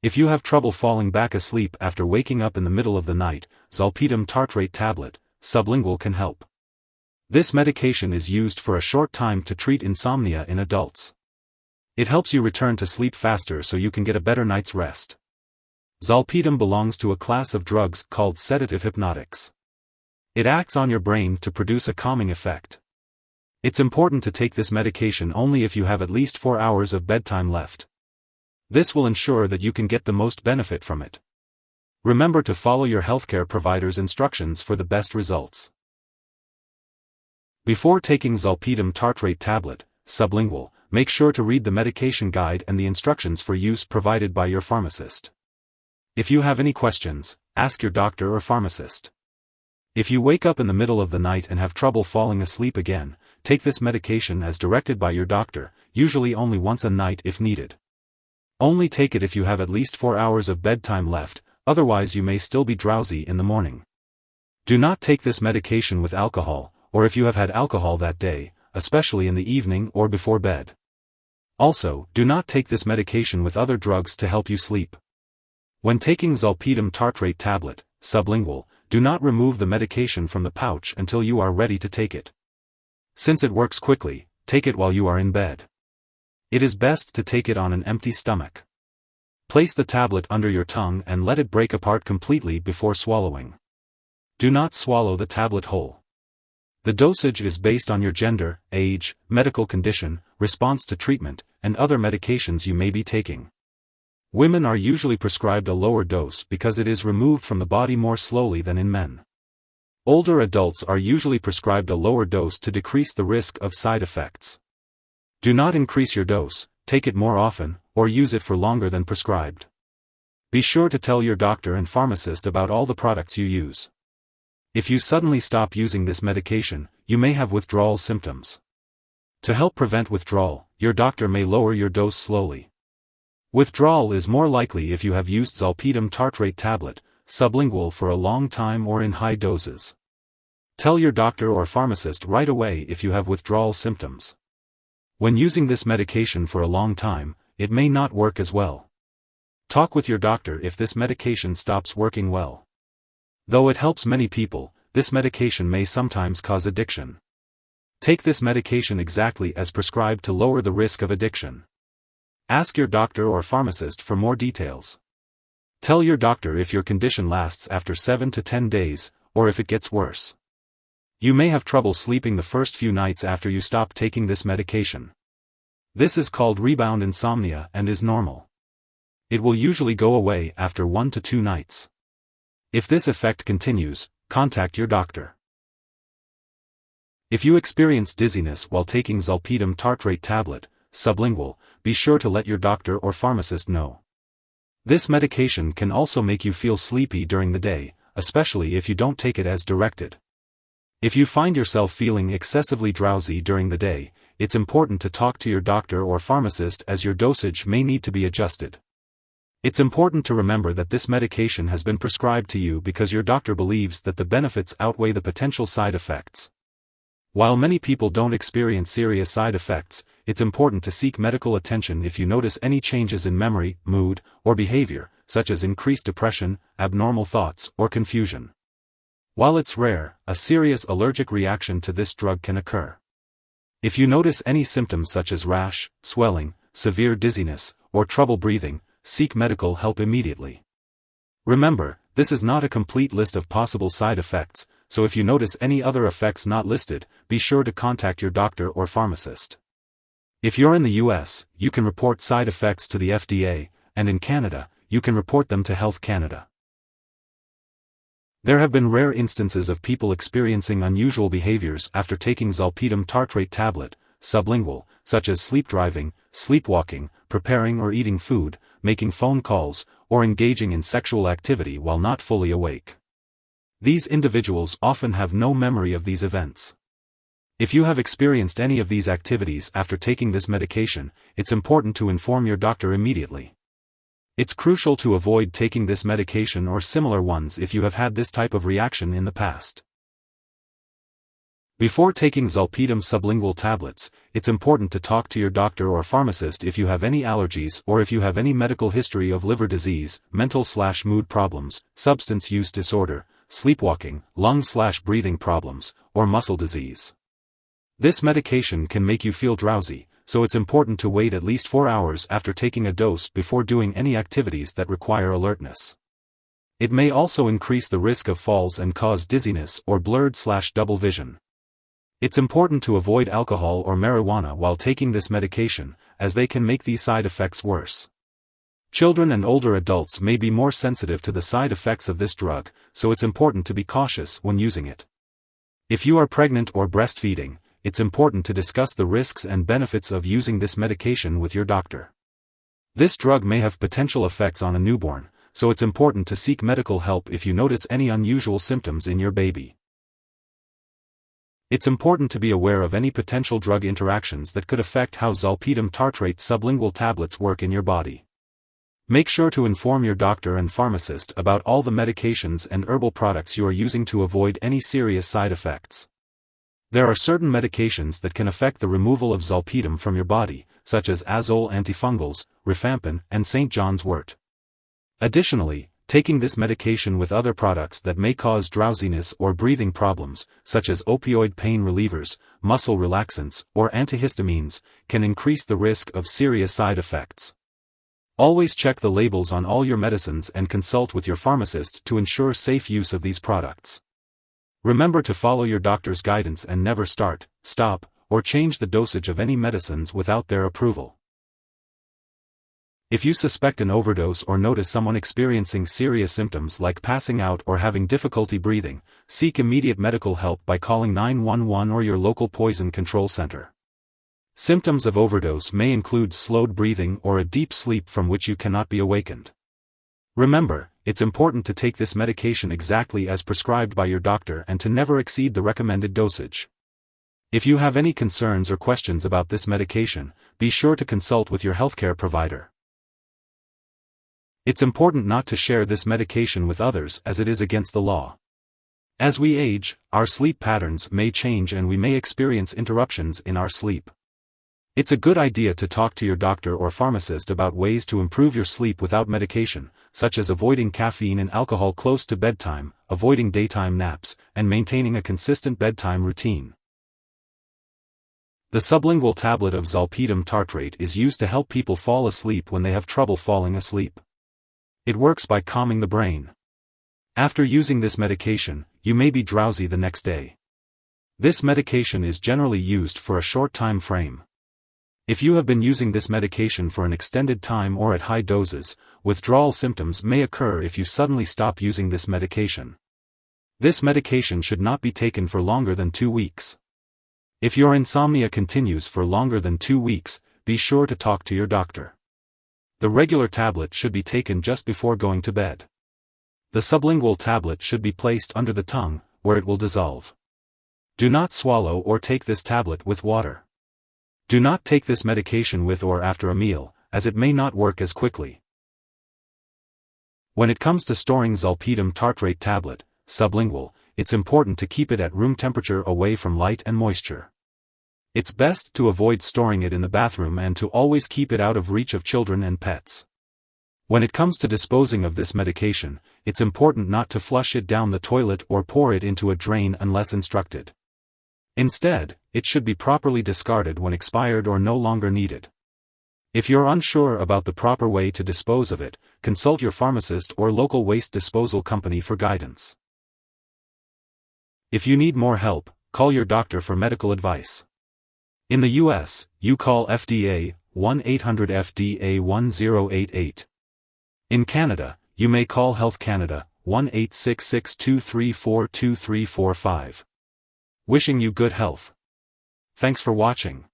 If you have trouble falling back asleep after waking up in the middle of the night, Zolpidem Tartrate Tablet, Sublingual can help. This medication is used for a short time to treat insomnia in adults. It helps you return to sleep faster so you can get a better night's rest. Zolpidem belongs to a class of drugs called sedative-hypnotics. It acts on your brain to produce a calming effect. It's important to take this medication only if you have at least 4 hours of bedtime left. This will ensure that you can get the most benefit from it. Remember to follow your healthcare provider's instructions for the best results. Before taking Zolpidem Tartrate Tablet, Sublingual, make sure to read the medication guide and the instructions for use provided by your pharmacist. If you have any questions, ask your doctor or pharmacist. If you wake up in the middle of the night and have trouble falling asleep again, take this medication as directed by your doctor, usually only once a night if needed. Only take it if you have at least 4 hours of bedtime left, otherwise you may still be drowsy in the morning. Do not take this medication with alcohol, or if you have had alcohol that day, especially in the evening or before bed. Also, do not take this medication with other drugs to help you sleep. When taking Zolpidem Tartrate Tablet, Sublingual, do not remove the medication from the pouch until you are ready to take it. Since it works quickly, take it while you are in bed. It is best to take it on an empty stomach. Place the tablet under your tongue and let it break apart completely before swallowing. Do not swallow the tablet whole. The dosage is based on your gender, age, medical condition, response to treatment, and other medications you may be taking. Women are usually prescribed a lower dose because it is removed from the body more slowly than in men. Older adults are usually prescribed a lower dose to decrease the risk of side effects. Do not increase your dose, take it more often, or use it for longer than prescribed. Be sure to tell your doctor and pharmacist about all the products you use. If you suddenly stop using this medication, you may have withdrawal symptoms. To help prevent withdrawal, your doctor may lower your dose slowly. Withdrawal is more likely if you have used Zolpidem Tartrate Tablet, Sublingual for a long time or in high doses. Tell your doctor or pharmacist right away if you have withdrawal symptoms. When using this medication for a long time, it may not work as well. Talk with your doctor if this medication stops working well. Though it helps many people, this medication may sometimes cause addiction. Take this medication exactly as prescribed to lower the risk of addiction. Ask your doctor or pharmacist for more details. Tell your doctor if your condition lasts after 7 to 10 days, or if it gets worse. You may have trouble sleeping the first few nights after you stop taking this medication. This is called rebound insomnia and is normal. It will usually go away after 1 to 2 nights. If this effect continues, contact your doctor. If you experience dizziness while taking Zolpidem Tartrate Tablet, Sublingual, be sure to let your doctor or pharmacist know. This medication can also make you feel sleepy during the day, especially if you don't take it as directed. If you find yourself feeling excessively drowsy during the day, it's important to talk to your doctor or pharmacist as your dosage may need to be adjusted. It's important to remember that this medication has been prescribed to you because your doctor believes that the benefits outweigh the potential side effects. While many people don't experience serious side effects, it's important to seek medical attention if you notice any changes in memory, mood, or behavior, such as increased depression, abnormal thoughts, or confusion. While it's rare, a serious allergic reaction to this drug can occur. If you notice any symptoms such as rash, swelling, severe dizziness, or trouble breathing, seek medical help immediately. Remember, this is not a complete list of possible side effects, so if you notice any other effects not listed, be sure to contact your doctor or pharmacist. If you're in the US, you can report side effects to the FDA, and in Canada, you can report them to Health Canada. There have been rare instances of people experiencing unusual behaviors after taking Zolpidem Tartrate Tablet, Sublingual, such as sleep driving, sleepwalking, preparing or eating food, making phone calls, or engaging in sexual activity while not fully awake. These individuals often have no memory of these events. If you have experienced any of these activities after taking this medication, it's important to inform your doctor immediately. It's crucial to avoid taking this medication or similar ones if you have had this type of reaction in the past. Before taking Zolpidem sublingual tablets, it's important to talk to your doctor or pharmacist if you have any allergies or if you have any medical history of liver disease, mental/mood problems, substance use disorder, sleepwalking, lung/breathing problems, or muscle disease. This medication can make you feel drowsy, so it's important to wait at least 4 hours after taking a dose before doing any activities that require alertness. It may also increase the risk of falls and cause dizziness or blurred/double vision. It's important to avoid alcohol or marijuana while taking this medication, as they can make these side effects worse. Children and older adults may be more sensitive to the side effects of this drug, so it's important to be cautious when using it. If you are pregnant or breastfeeding, it's important to discuss the risks and benefits of using this medication with your doctor. This drug may have potential effects on a newborn, so it's important to seek medical help if you notice any unusual symptoms in your baby. It's important to be aware of any potential drug interactions that could affect how Zolpidem Tartrate sublingual tablets work in your body. Make sure to inform your doctor and pharmacist about all the medications and herbal products you are using to avoid any serious side effects. There are certain medications that can affect the removal of Zolpidem from your body, such as azole antifungals, rifampin, and St. John's wort. Additionally, taking this medication with other products that may cause drowsiness or breathing problems, such as opioid pain relievers, muscle relaxants, or antihistamines, can increase the risk of serious side effects. Always check the labels on all your medicines and consult with your pharmacist to ensure safe use of these products. Remember to follow your doctor's guidance and never start, stop, or change the dosage of any medicines without their approval. If you suspect an overdose or notice someone experiencing serious symptoms like passing out or having difficulty breathing, seek immediate medical help by calling 911 or your local poison control center. Symptoms of overdose may include slowed breathing or a deep sleep from which you cannot be awakened. Remember, it's important to take this medication exactly as prescribed by your doctor and to never exceed the recommended dosage. If you have any concerns or questions about this medication, be sure to consult with your healthcare provider. It's important not to share this medication with others as it is against the law. As we age, our sleep patterns may change and we may experience interruptions in our sleep. It's a good idea to talk to your doctor or pharmacist about ways to improve your sleep without medication, such as avoiding caffeine and alcohol close to bedtime, avoiding daytime naps, and maintaining a consistent bedtime routine. The sublingual tablet of Zolpidem Tartrate is used to help people fall asleep when they have trouble falling asleep. It works by calming the brain. After using this medication, you may be drowsy the next day. This medication is generally used for a short time frame. If you have been using this medication for an extended time or at high doses, withdrawal symptoms may occur if you suddenly stop using this medication. This medication should not be taken for longer than 2 weeks. If your insomnia continues for longer than 2 weeks, be sure to talk to your doctor. The regular tablet should be taken just before going to bed. The sublingual tablet should be placed under the tongue, where it will dissolve. Do not swallow or take this tablet with water. Do not take this medication with or after a meal, as it may not work as quickly. When it comes to storing Zolpidem Tartrate Tablet, sublingual, it's important to keep it at room temperature away from light and moisture. It's best to avoid storing it in the bathroom and to always keep it out of reach of children and pets. When it comes to disposing of this medication, it's important not to flush it down the toilet or pour it into a drain unless instructed. Instead, it should be properly discarded when expired or no longer needed. If you're unsure about the proper way to dispose of it, consult your pharmacist or local waste disposal company for guidance. If you need more help, call your doctor for medical advice. In the U.S., you call FDA, 1-800-FDA-1088. In Canada, you may call Health Canada, 1-866-234-2345. Wishing you good health. Thanks for watching.